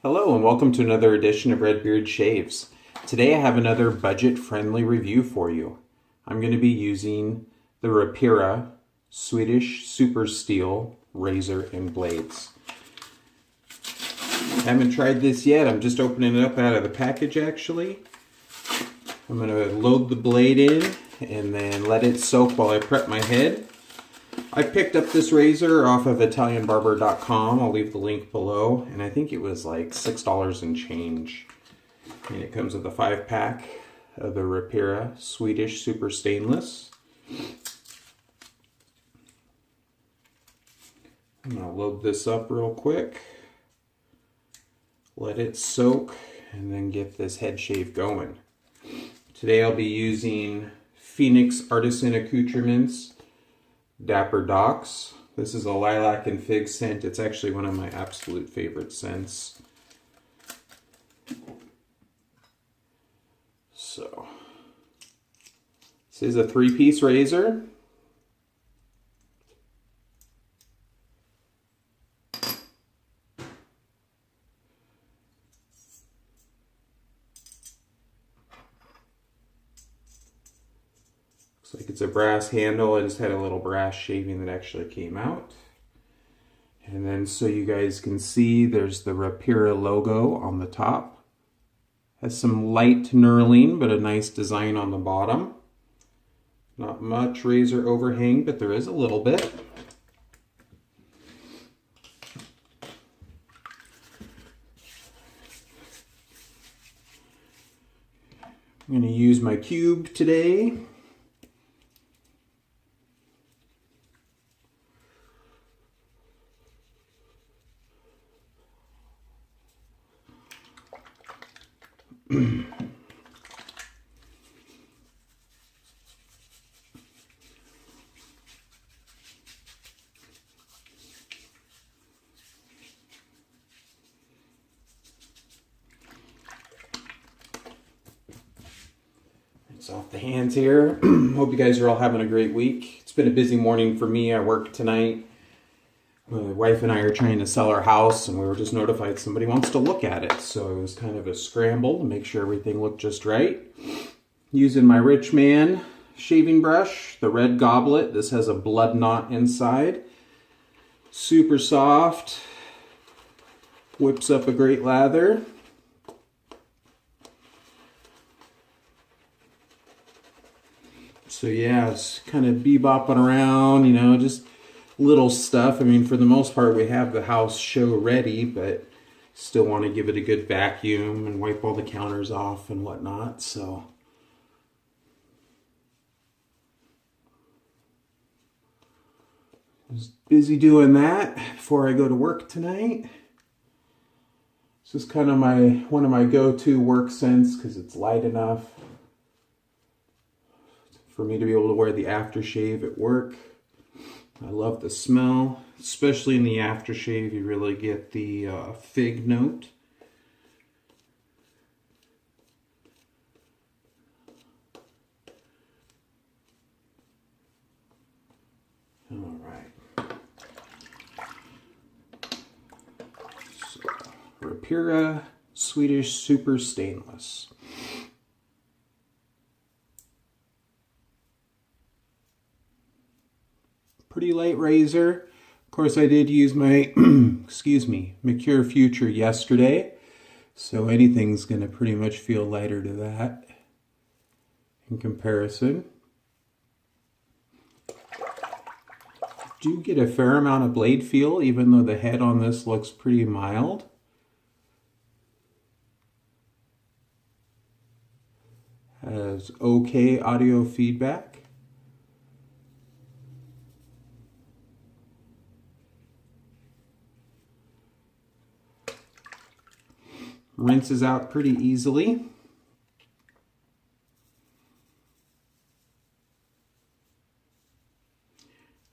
Hello and welcome to another edition of Redbeard Shaves. Today I have another budget-friendly review for you. I'm going to be using the Rapira Swedish Supersteel razor and blades. I haven't tried this yet. I'm just opening it up out of the package actually. I'm going to load the blade in and then let it soak while I prep my head. I picked up this razor off of ItalianBarber.com. I'll leave the link below. And I think it was like $6 and change. And it comes with a 5-pack of the Rapira Swedish Super Stainless. I'm going to load this up real quick. Let it soak and then get this head shave going. Today I'll be using Phoenix Artisan Accoutrements Dapper Docs. This is a lilac and fig scent. It's actually one of my absolute favorite scents. So, this is a 3-piece razor. Looks like it's a brass handle. I just had a little brass shaving that actually came out. And then so you guys can see, there's the Rapira logo on the top. Has some light knurling, but a nice design on the bottom. Not much razor overhang, but there is a little bit. I'm going to use my cube today. It's off the hands here. Hope you guys are all having a great week. It's been a busy morning for me. I work tonight. My wife and I are trying to sell our house, and we were just notified somebody wants to look at it. So it was kind of a scramble to make sure everything looked just right. Using my Rich Man shaving brush, the red goblet. This has a blood knot inside. Super soft. Whips up a great lather. So yeah, it's kind of bebopping around, you know, just little stuff. I mean, for the most part, we have the house show ready, but still want to give it a good vacuum and wipe all the counters off and whatnot. So I was busy doing that before I go to work tonight. This is kind of one of my go-to work scents because it's light enough for me to be able to wear the aftershave at work. I love the smell, especially in the aftershave. You really get the fig note. All right. So, Rapira Swedish Super Stainless. Pretty light razor. Of course, I did use my, excuse me, Mercure Future yesterday. So anything's going to pretty much feel lighter to that in comparison. Do get a fair amount of blade feel, even though the head on this looks pretty mild. Has okay audio feedback. Rinses out pretty easily.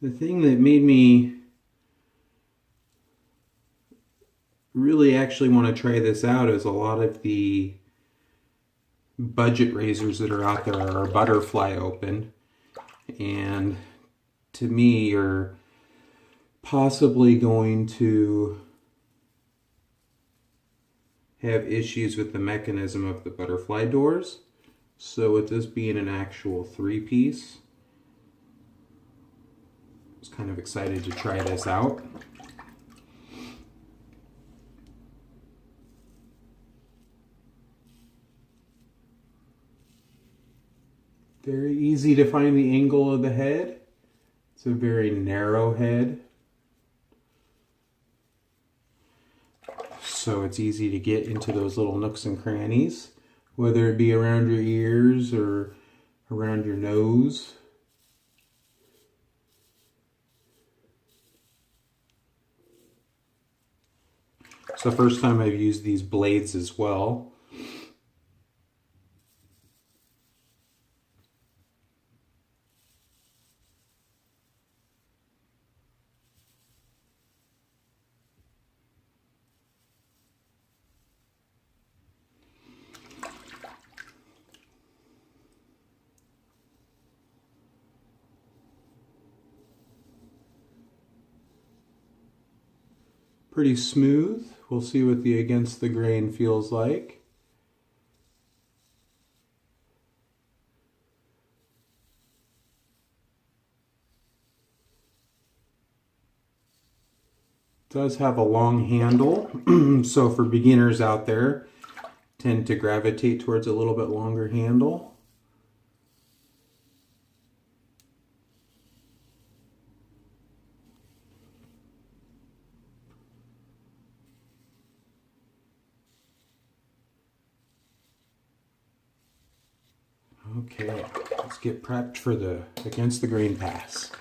The thing that made me really actually want to try this out is a lot of the budget razors that are out there are butterfly open, and to me you're possibly going to have issues with the mechanism of the butterfly doors. So with this being an actual 3-piece, I was kind of excited to try this out. Very easy to find the angle of the head. It's a very narrow head, so it's easy to get into those little nooks and crannies, whether it be around your ears or around your nose. It's the first time I've used these blades as well. Pretty smooth. We'll see what the against the grain feels like. It does have a long handle, so for beginners out there, tend to gravitate towards a little bit longer handle. Okay, let's get prepped for the against the grain pass.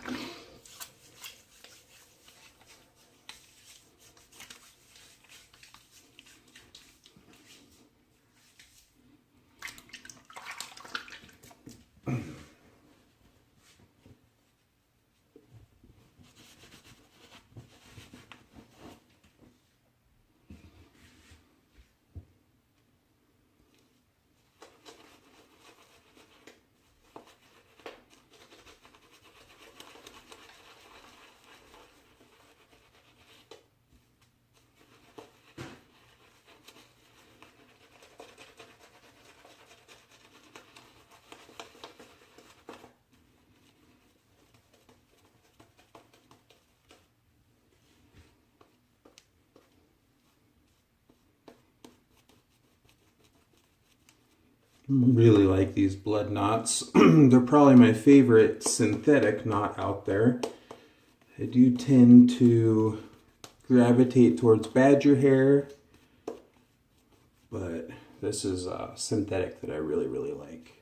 Really like these blood knots. They're probably my favorite synthetic knot out there. I do tend to gravitate towards badger hair, but this is a synthetic that I really, really like.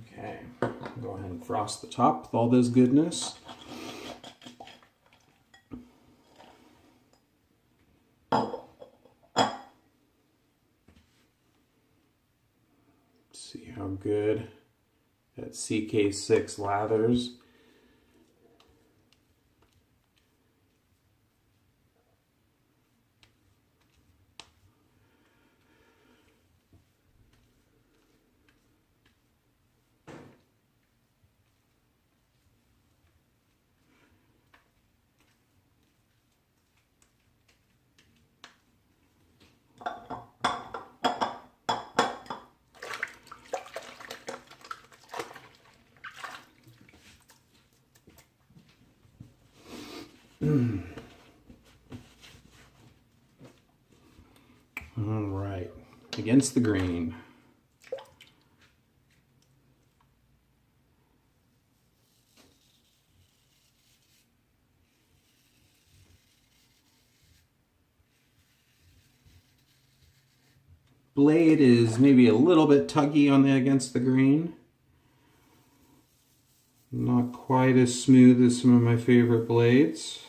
Okay, go ahead and frost the top with all this goodness. See how good that CK6 lathers. All right, against the grain. Blade is maybe a little bit tuggy on the against the grain. Not quite as smooth as some of my favorite blades.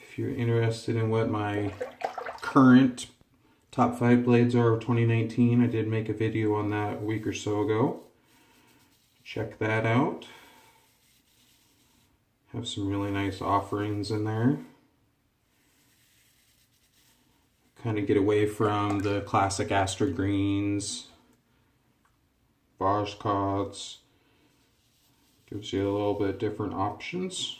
If you're interested in what my current top 5 blades are of 2019, I did make a video on that a week or so ago. Check that out. Have some really nice offerings in there. kind of get away from the classic Astra greens, Vajkots. Gives you a little bit different options.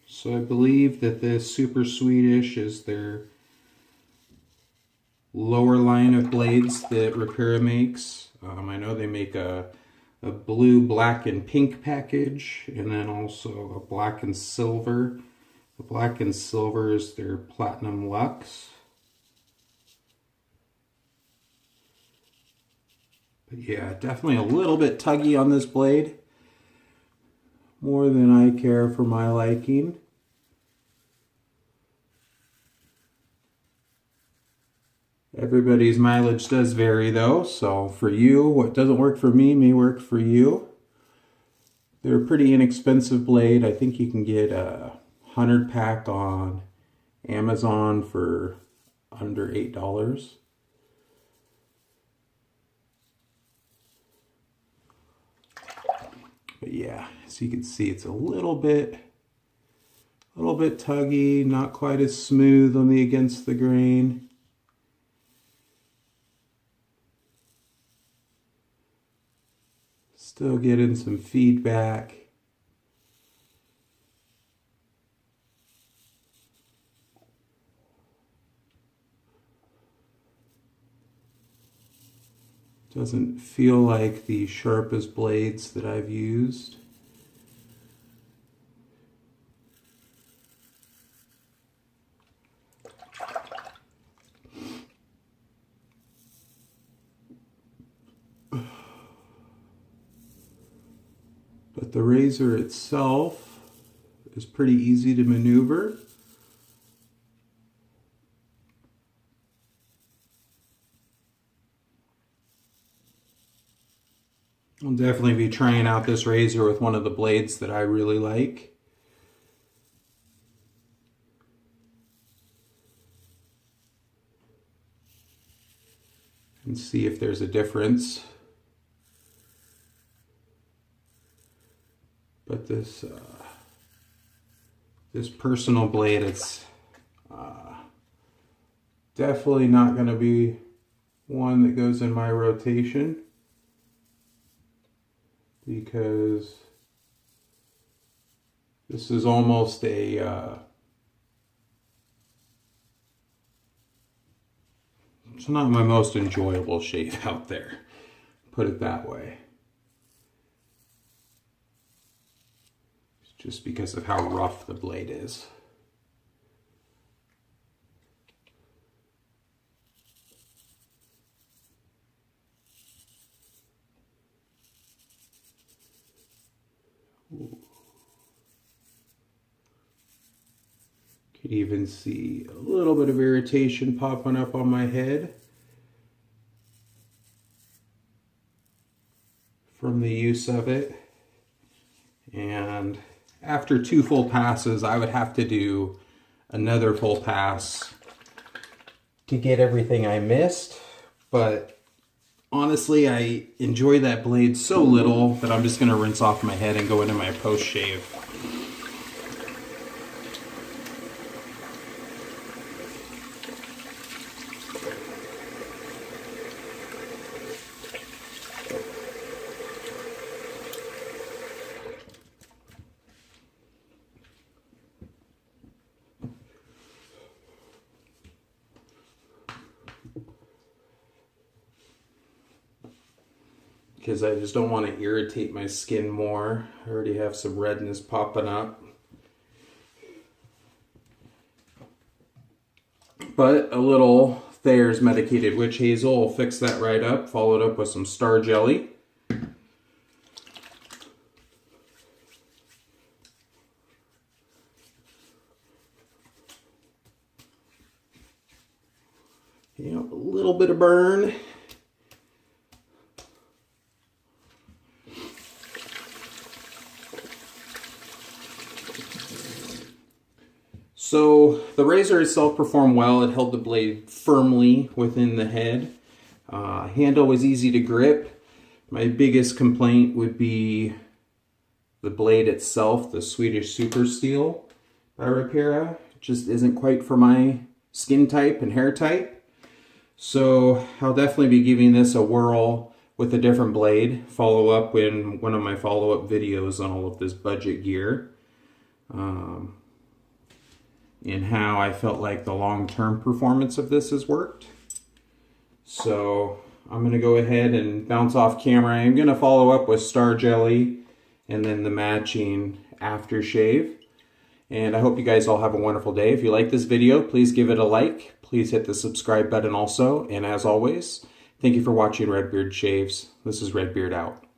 So I believe that this Super Swedish is their lower line of blades that Rapira makes. I know they make a blue, black, and pink package, and then also a black and silver. The black and silver is their Platinum Luxe. But yeah, definitely a little bit tuggy on this blade. More than I care for my liking. Everybody's mileage does vary though, so for you, what doesn't work for me may work for you. They're a pretty inexpensive blade. I think you can get a 100 pack on Amazon for under $8. But yeah, so you can see it's a little bit tuggy, not quite as smooth on the against the grain. Still getting some feedback. Doesn't feel like the sharpest blades that I've used. But the razor itself is pretty easy to maneuver. I'll definitely be trying out this razor with one of the blades that I really like. And see if there's a difference. But this personal blade, it's definitely not going to be one that goes in my rotation, because this is almost a it's not my most enjoyable shave out there, put it that way. Just because of how rough the blade is. Ooh. Could even see a little bit of irritation popping up on my head from the use of it. And after 2 full passes, I would have to do another full pass to get everything I missed. But honestly, I enjoy that blade so little that I'm just going to rinse off my head and go into my post shave. Because I just don't want to irritate my skin more. I already have some redness popping up. But a little Thayer's medicated witch hazel will fix that right up, followed up with some star jelly. You know, a little bit of burn. So the razor itself performed well. It held the blade firmly within the head. Handle was easy to grip. My biggest complaint would be The blade itself, the Swedish Supersteel by Rapira, just isn't quite for my skin type and hair type. So I'll definitely be giving this a whirl with a different blade. Follow up in one of my follow-up videos on all of this budget gear. And how I felt like the long-term performance of this has worked. So I'm going to go ahead and bounce off camera. I'm going to follow up with Star Jelly and then the matching aftershave. And I hope you guys all have a wonderful day. If you like this video, please give it a like. Please hit the subscribe button also. And as always, thank you for watching Redbeard Shaves. This is Redbeard out.